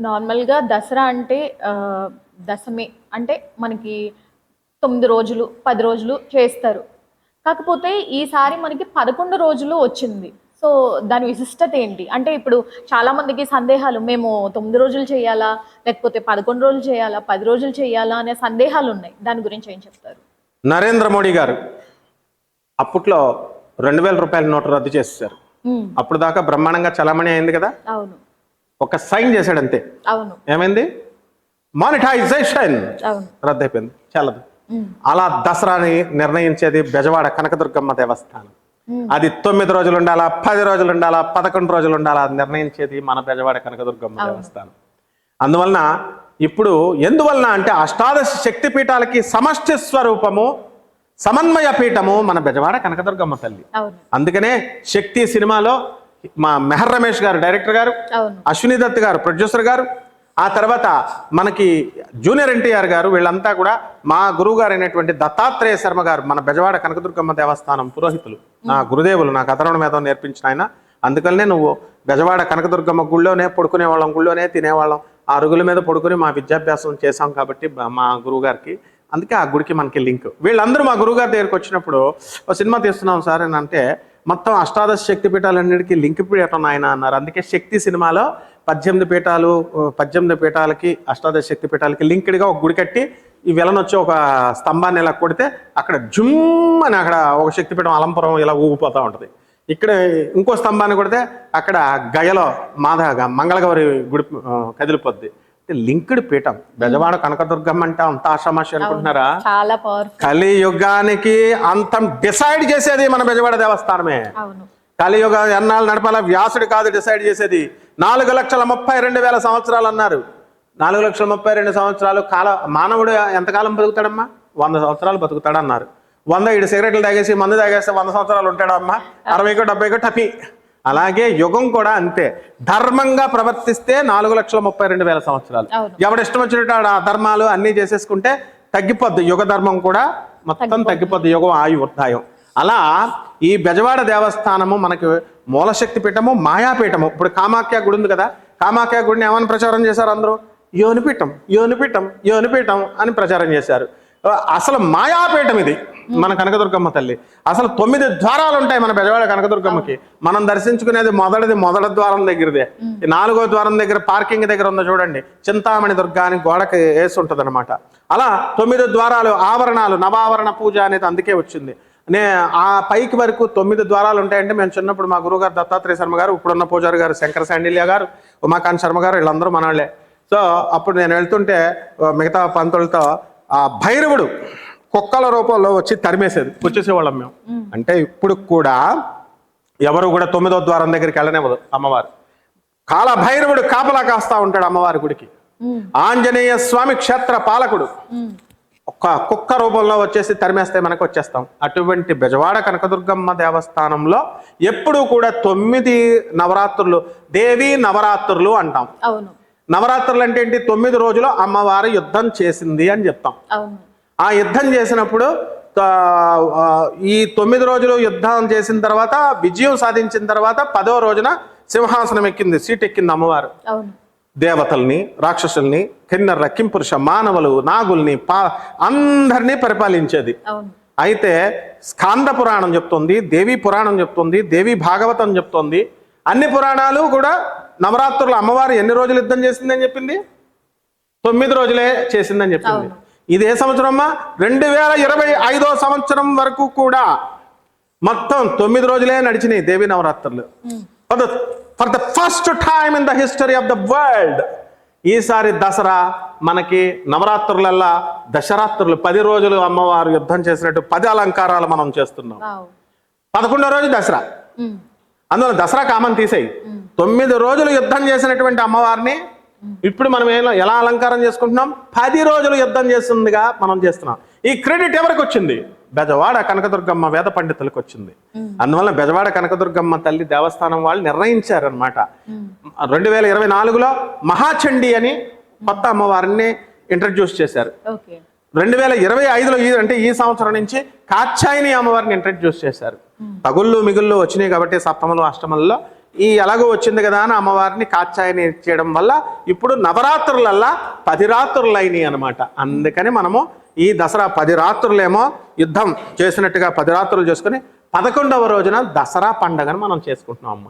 నార్మల్‌గా దసరా అంటే దశమి అంటే మనకి 9 రోజులు, 10 రోజులు చేస్తారు. కాకపోతే ఈసారి మనకి 11 రోజులు వచ్చింది. సో, దాని విశిష్టత ఏంటి? అంటే ఇప్పుడు చాలామందికి సందేహాలు మేము 9 రోజులు చేయాలా? లేకపోతే 11 రోజులు చేయాలా? 10 రోజులు చేయాలా? అనే సందేహాలున్నాయి. దాని గురించి ఏం చెప్తారు? నరేంద్ర మోడీ గారు అప్పట్లో రూ. 2000 నోటు రద్దు చేసేసారు. అప్పుడు దాకా బ్రహ్మాండంగా చలామణి అయింది కదా. అవును. ఒక సైన్ చేశాడు అంతే. అవును. ఏమైంది? మానిటైజేషన్ అవును. రద్దయిపోయింది, చల్లదు. అలా దసరాని నిర్ణయించేది బెజవాడ కనకదుర్గమ్మ దేవస్థానం. అది 9 రోజులు ఉండాలా, 10 రోజులు ఉండాలా, 11 రోజులు ఉండాలా నిర్ణయించేది మన బెజవాడ కనకదుర్గమ్మ దేవస్థానం. అందువలన ఇప్పుడు ఎందువలన అంటే అష్టాదశ శక్తి పీఠాలకి సమష్టి స్వరూపము, సమన్వయ పీఠము మన బెజవాడ కనకదుర్గమ్మ తల్లి. అందుకనే శక్తి సినిమాలో మా మెహర్ రమేష్ గారు డైరెక్టర్ గారు, అశ్విని దత్ గారు ప్రొడ్యూసర్ గారు, ఆ తర్వాత మనకి జూనియర్ ఎన్టీఆర్ గారు, వీళ్ళంతా కూడా మా గురువు గారు అయినటువంటి దత్తాత్రేయ శర్మ గారు మన బెజవాడ కనకదుర్గమ్మ దేవస్థానం పురోహితులు, నా గురుదేవులు, నాకు అధర్వణ మేధం నేర్పించిన ఆయన. అందుకనే నువ్వు బెజవాడ కనకదుర్గమ్మ గుళ్ళోనే పడుకునేవాళ్ళం, గుళ్ళోనే తినేవాళ్ళం, ఆ అరుగుల మీద పడుకుని మా విద్యాభ్యాసం చేశాం కాబట్టి మా గురువు గారికి. అందుకే ఆ గుడికి మనకి లింక్. వీళ్ళందరూ మా గురువుగారి దగ్గరికి వచ్చినప్పుడు ఒక సినిమా తీస్తున్నాం సార్ అని అంటే మొత్తం అష్టాదశ శక్తి పీఠాలన్నిటికీ లింక్ పీఠం ఆయన అన్నారు. అందుకే శక్తి సినిమాలో 18 పీఠాలకి అష్టాదశ శక్తి పీఠాలకి లింక్డ్గా ఒక గుడి కట్టి ఈ వెలనొచ్చి ఒక స్తంభాన్ని ఇలా కొడితే అక్కడ జుమ్ అని అక్కడ ఒక శక్తిపీఠం అలంపురం ఇలా ఊగిపోతూ ఉంటుంది. ఇక్కడ ఇంకో స్తంభాన్ని కొడితే అక్కడ గయలో మంగళగౌరి గుడి కదిలిపోద్ది. లింక్డ్ పీఠం బెజవాడ కనకదుర్గమ్మ అంటే అంత ఆషామాషి అనుకుంటున్నారా? కలియుగానికి అంతం డిసైడ్ చేసేది మన బెజవాడ దేవస్థానమే. కలియుగ ఎన్నాళ్ళు నడపాల వ్యాసుడు కాదు డిసైడ్ చేసేది. 4,32,000 సంవత్సరాలు అన్నారు. 4,32,000 సంవత్సరాలు మానవుడు ఎంతకాలం బతుకుతాడమ్మా? 100 సంవత్సరాలు బతుకుతాడన్నారు. 100 సిగరెట్లు తాగేసి మందు తాగేస్తే 100 సంవత్సరాలు ఉంటాడమ్మా? 60కో 70కో టపి. అలాగే యుగం కూడా అంతే. ధర్మంగా ప్రవర్తిస్తే 4,32,000 సంవత్సరాలు. ఎవడిష్టం వచ్చినట్టు ఆ ధర్మాలు అన్ని చేసేసుకుంటే తగ్గిపోద్ది. యుగ ధర్మం కూడా మొత్తం తగ్గిపోద్ది, యుగం ఆయుర్దాయం. అలా ఈ బెజవాడ దేవస్థానము మనకి మూలశక్తి పీఠము, మాయాపీఠము. ఇప్పుడు కామాఖ్య గుడి ఉంది కదా, కామాఖ్య గుడిని ఏమని ప్రచారం చేశారు అందరూ? యోనిపీఠం, యోనిపీఠం, యోనిపీఠం అని ప్రచారం చేశారు. అసలు మాయాపీఠం ఇది మన కనకదుర్గమ్మ తల్లి. అసలు 9 ద్వారాలు ఉంటాయి మన బెజవాడ కనకదుర్గమ్మకి. మనం దర్శించుకునేది మొదటి ద్వారం దగ్గరదే. 4వ ద్వారం దగ్గర పార్కింగ్ దగ్గర ఉందో చూడండి, చింతామణి దుర్గా అని గోడకి వేసి ఉంటుంది అనమాట. అలా 9 ద్వారాలు, ఆవరణాలు, నవావరణ పూజ అనేది అందుకే వచ్చింది. ఆ పైకి వరకు 9 ద్వారాలు ఉంటాయంటే మేము చిన్నప్పుడు మా గురువు గారు దత్తాత్రేయ శర్మ గారు, ఇప్పుడున్న పూజారి గారు శంకర శాండిల్య గారు, ఉమాకాంత్ శర్మ గారు, వీళ్ళందరూ మనవాళ్లే. సో అప్పుడు నేను వెళ్తుంటే మిగతా పంతులతో ఆ భైరవుడు కుక్కల రూపంలో వచ్చి తరిమేసేది, వచ్చేసేవాళ్ళం మేము. అంటే ఇప్పుడు కూడా ఎవరు కూడా 9వ ద్వారం దగ్గరికి వెళ్ళనివ్వదు అమ్మవారు. కాల భైరవుడు కాపలా కాస్తా ఉంటాడు అమ్మవారి గుడికి. ఆంజనేయ స్వామి క్షేత్ర పాలకుడు ఒక కుక్క రూపంలో వచ్చేసి తరిమేస్తే మనకు వచ్చేస్తాం. అటువంటి బెజవాడ కనకదుర్గమ్మ దేవస్థానంలో ఎప్పుడు కూడా 9 నవరాత్రులు, దేవీ నవరాత్రులు అంటాం. నవరాత్రులు అంటే ఏంటి? 9 రోజులు అమ్మవారు యుద్ధం చేసింది అని చెప్తాం. ఆ యుద్ధం చేసినప్పుడు ఈ 9 రోజులు యుద్ధం చేసిన తర్వాత విజయం సాధించిన తర్వాత 10వ రోజున సింహాసనం ఎక్కింది, సీట్ ఎక్కింది అమ్మవారు. దేవతల్ని, రాక్షసుల్ని, కిన్నెర, కింపురుష, మానవులు, నాగుల్ని, అందరినీ పరిపాలించేది. అయితే స్కాంద పురాణం చెప్తుంది, దేవీ పురాణం చెప్తుంది, దేవీ భాగవతం చెప్తుంది. అన్ని పురాణాలు కూడా నవరాత్రులు అమ్మవారు ఎన్ని రోజులు యుద్ధం చేసిందని చెప్పింది? 9 రోజులే చేసిందని చెప్పింది. ఇది ఏ సంవత్సరం అమ్మా? 2025వ సంవత్సరం వరకు కూడా మొత్తం 9 రోజులే నడిచినాయి దేవీ నవరాత్రులు. For the first time in the history of the world ఈసారి దసరా మనకి నవరాత్రులల్లా దశరాత్రులు 10 రోజులు అమ్మవారు యుద్ధం చేసినట్టు 10 అలంకారాలు మనం చేస్తున్నాం. 11వ రోజు దసరా. అందువల్ల దసరా కామన్ తీసేయి. 9 రోజులు యుద్ధం చేసినటువంటి అమ్మవారిని ఇప్పుడు మనం ఎలా అలంకారం చేసుకుంటున్నాం? 10 రోజులు యుద్ధం చేస్తుందిగా మనం చేస్తున్నాం. ఈ క్రెడిట్ ఎవరికి వచ్చింది? బెజవాడ కనకదుర్గమ్మ వేద పండితులకు వచ్చింది. అందువల్ల బెజవాడ కనకదుర్గమ్మ తల్లి దేవస్థానం వాళ్ళు నిర్ణయించారనమాట. 2024లో మహాచండి అని కొత్త అమ్మవారిని ఇంట్రడ్యూస్ చేశారు. 2025లో అంటే ఈ సంవత్సరం నుంచి కాత్యాయని అమ్మవారిని ఇంట్రడ్యూస్ చేశారు. తగుళ్ళు మిగుళ్ళు వచ్చినాయి కాబట్టి సప్తమలు అష్టమల్లో ఈ ఎలాగో వచ్చింది కదా అని అమ్మవారిని కాత్యాయని చేయడం వల్ల ఇప్పుడు నవరాత్రులల్లా 10 రాత్రులు అయినాయి అనమాట. అందుకని మనము ఈ దసరా 10 రాత్రులేమో యుద్ధం చేసినట్టుగా 10 రాత్రులు చేసుకుని 11వ రోజున దసరా పండగను మనం చేసుకుంటున్నాం అమ్మ.